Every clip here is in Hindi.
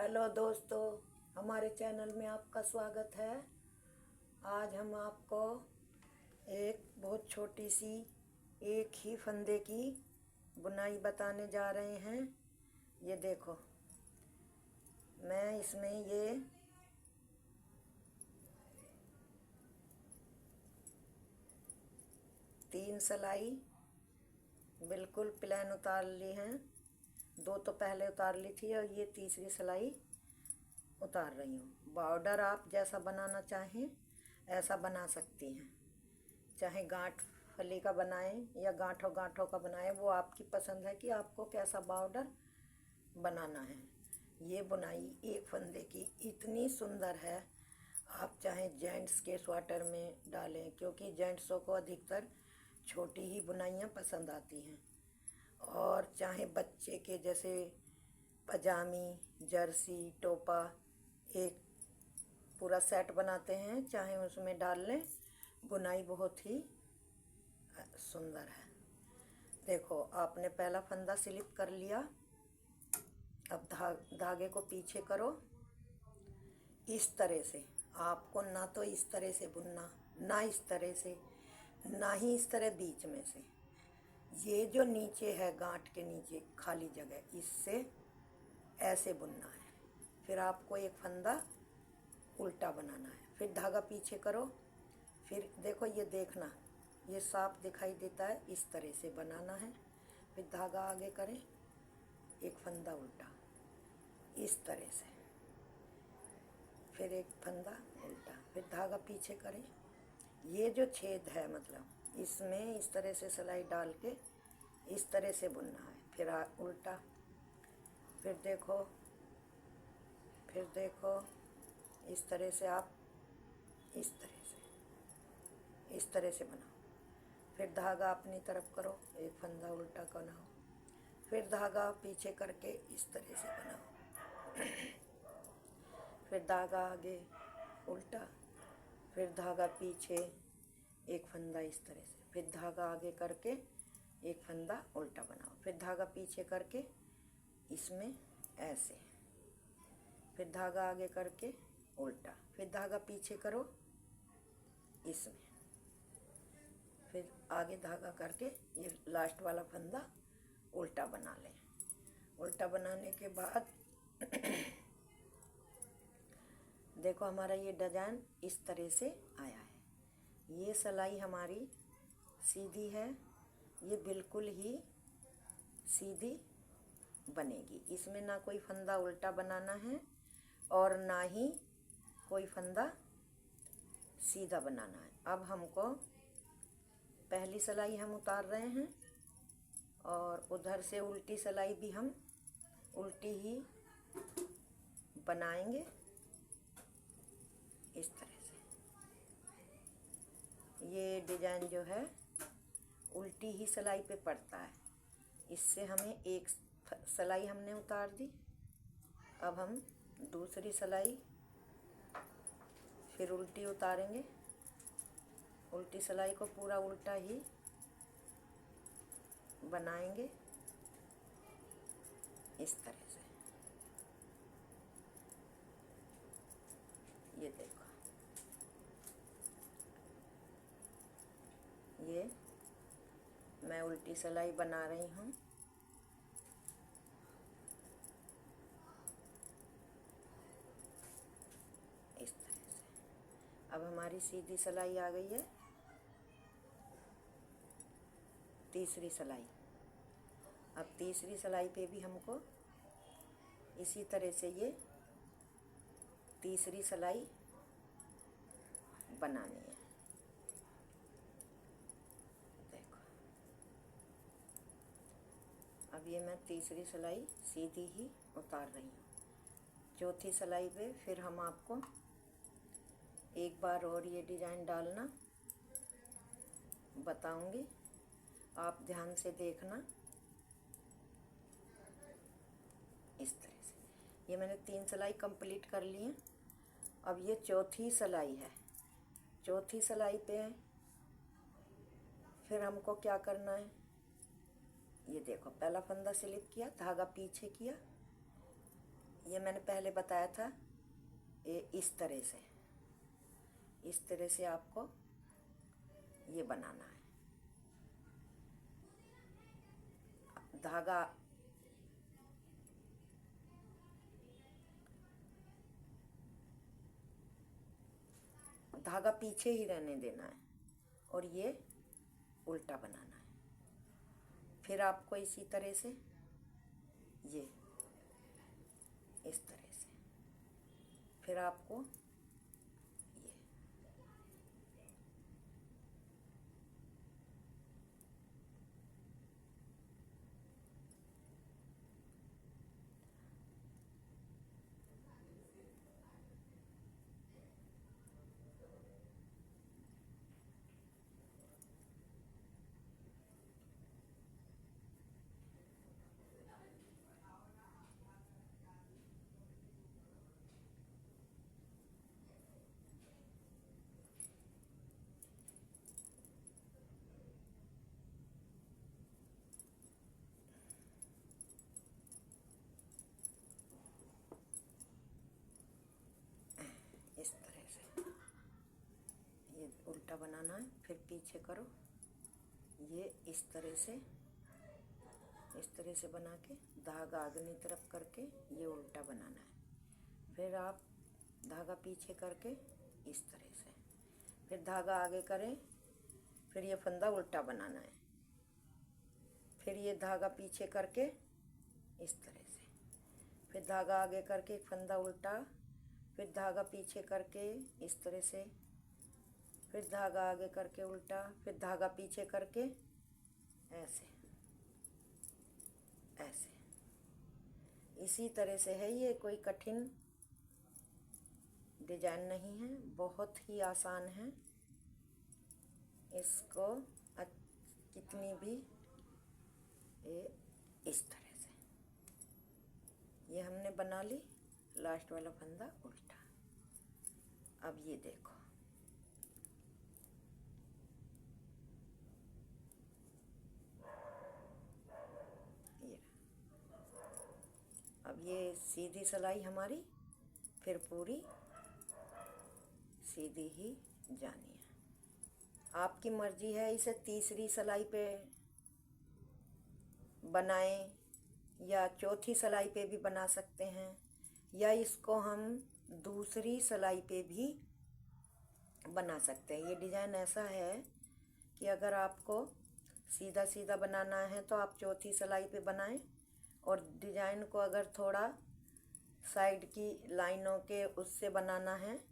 हेलो दोस्तों, हमारे चैनल में आपका स्वागत है। आज हम आपको एक बहुत छोटी सी एक ही फंदे की बुनाई बताने जा रहे हैं। ये देखो, मैं इसमें ये तीन सिलाई बिल्कुल प्लेन उतार ली हैं। दो तो पहले उतार ली थी और ये तीसरी सिलाई उतार रही हूँ। बॉर्डर आप जैसा बनाना चाहें ऐसा बना सकती हैं, चाहे गांठ फली का बनाएं या गांठों गांठों का बनाएं, वो आपकी पसंद है कि आपको कैसा बॉर्डर बनाना है। ये बुनाई एक फंदे की इतनी सुंदर है, आप चाहे जेंट्स के स्वेटर में डालें, क्योंकि जेंट्सों को अधिकतर छोटी ही बुनाइयाँ पसंद आती हैं। और चाहे बच्चे के जैसे पजामी, जर्सी, टोपा, एक पूरा सेट बनाते हैं, चाहे उसमें डाल लें। बुनाई बहुत ही सुंदर है। देखो, आपने पहला फंदा स्लिप कर लिया। अब धागे को पीछे करो इस तरह से। आपको ना तो इस तरह से बुनना, ना इस तरह से, ना ही इस तरह बीच में से। ये जो नीचे है, गांठ के नीचे खाली जगह, इससे ऐसे बुनना है। फिर आपको एक फंदा उल्टा बनाना है। फिर धागा पीछे करो। फिर देखो, ये देखना, ये साफ दिखाई देता है, इस तरह से बनाना है। फिर धागा आगे करें, एक फंदा उल्टा इस तरह से, फिर एक फंदा उल्टा, फिर धागा पीछे करें। ये जो छेद है, मतलब इसमें इस तरह से सिलाई डाल के इस तरह से बुनना है। फिर उल्टा, फिर देखो, इस तरह से आप इस तरह से बनाओ। फिर धागा अपनी तरफ करो, एक फंदा उल्टा बनाओ, फिर धागा पीछे करके इस तरह से बनाओ। फिर धागा आगे उल्टा, फिर धागा पीछे, एक फंदा इस तरह से, फिर धागा आगे करके एक फंदा उल्टा बनाओ, फिर धागा पीछे करके इसमें ऐसे, फिर धागा आगे करके उल्टा, फिर धागा पीछे करो इसमें, फिर आगे धागा करके ये लास्ट वाला फंदा उल्टा बना लें। उल्टा बनाने के बाद देखो, हमारा ये डिजाइन इस तरह से आया है। ये सिलाई हमारी सीधी है, ये बिल्कुल ही सीधी बनेगी। इसमें ना कोई फंदा उल्टा बनाना है और ना ही कोई फंदा सीधा बनाना है। अब हमको पहली सिलाई हम उतार रहे हैं और उधर से उल्टी सिलाई भी हम उल्टी ही बनाएंगे इस तरह से। ये डिजाइन जो है उल्टी ही सिलाई पे पड़ता है। इससे हमें एक सिलाई हमने उतार दी। अब हम दूसरी सिलाई फिर उल्टी उतारेंगे। उल्टी सिलाई को पूरा उल्टा ही बनाएंगे इस तरह से। ये देखो, ये मैं उल्टी सिलाई बना रही हूँ। इस तरह से। अब हमारी सीधी सिलाई आ गई है, तीसरी सिलाई। अब तीसरी सिलाई पे भी हमको इसी तरह से ये तीसरी सिलाई बनानी है। देखो, अब ये मैं तीसरी सिलाई सीधी ही उतार रही हूँ। चौथी सिलाई पे फिर हम आपको एक बार और ये डिजाइन डालना बताऊंगी, आप ध्यान से देखना। इस तरह से ये मैंने 3 सिलाई कंप्लीट कर ली हैं। अब ये चौथी सिलाई है। चौथी सिलाई पे फिर हमको क्या करना है, ये देखो, पहला फंदा स्लिप किया, धागा पीछे किया, ये मैंने पहले बताया था, ये इस तरह से आपको ये बनाना है। धागा पीछे ही रहने देना है और ये उल्टा बनाना है। फिर आपको इसी तरह से ये इस तरह से, फिर आपको ये इस तरह से ये उल्टा बनाना है। फिर पीछे करो, ये इस तरह से बना के धागा अगली तरफ करके ये उल्टा बनाना है। फिर आप धागा पीछे करके इस तरह से, फिर धागा आगे करें, फिर ये फंदा उल्टा बनाना है। फिर ये धागा पीछे करके इस तरह से, फिर धागा आगे करके फंदा उल्टा, फिर धागा पीछे करके इस तरह से, फिर धागा आगे करके उल्टा, फिर धागा पीछे करके ऐसे ऐसे। इसी तरह से है, ये कोई कठिन डिजाइन नहीं है, बहुत ही आसान है। इसको कितनी भी ये इस तरह से ये हमने बना ली, लास्ट वाला फंदा उल्टा। अब ये देखो, ये अब ये सीधी सिलाई हमारी फिर पूरी सीधी ही जानी है। आपकी मर्जी है, इसे तीसरी सिलाई पे बनाएं या चौथी सिलाई पे भी बना सकते हैं, या इसको हम दूसरी सिलाई पे भी बना सकते हैं। ये डिज़ाइन ऐसा है कि अगर आपको सीधा सीधा बनाना है तो आप चौथी सिलाई पे बनाएं, और डिज़ाइन को अगर थोड़ा साइड की लाइनों के उससे बनाना है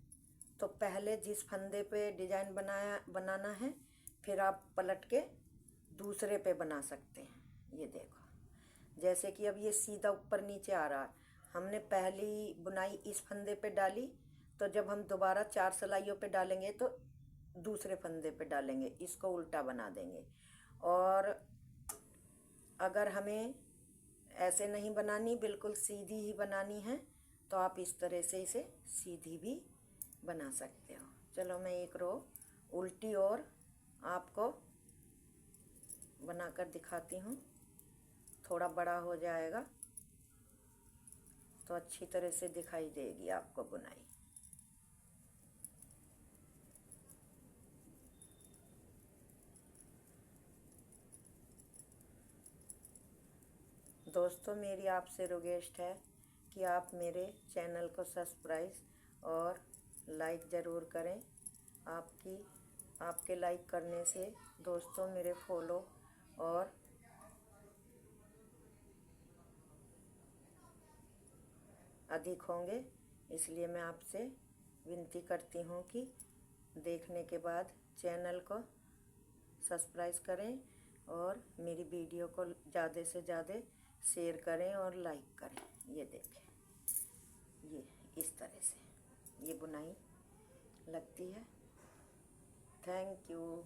तो पहले जिस फंदे पे डिज़ाइन बनाना है फिर आप पलट के दूसरे पे बना सकते हैं। ये देखो, जैसे कि अब ये सीधा ऊपर नीचे आ रहा है, हमने पहली बुनाई इस फंदे पे डाली, तो जब हम दोबारा 4 सिलाइयों पे डालेंगे तो दूसरे फंदे पे डालेंगे, इसको उल्टा बना देंगे। और अगर हमें ऐसे नहीं बनानी, बिल्कुल सीधी ही बनानी है, तो आप इस तरह से इसे सीधी भी बना सकते हो। चलो मैं एक रो उल्टी और आपको बनाकर दिखाती हूँ। थोड़ा बड़ा हो जाएगा तो अच्छी तरह से दिखाई देगी आपको बुनाई। दोस्तों, मेरी आपसे रिक्वेस्ट है कि आप मेरे चैनल को सब्सक्राइब और लाइक ज़रूर करें। आपके लाइक करने से दोस्तों मेरे फॉलो और अधिक होंगे, इसलिए मैं आपसे विनती करती हूँ कि देखने के बाद चैनल को सब्सक्राइब करें और मेरी वीडियो को ज़्यादा से ज़्यादा शेयर करें और लाइक करें। ये देखें, ये इस तरह से ये बुनाई लगती है। Thank you.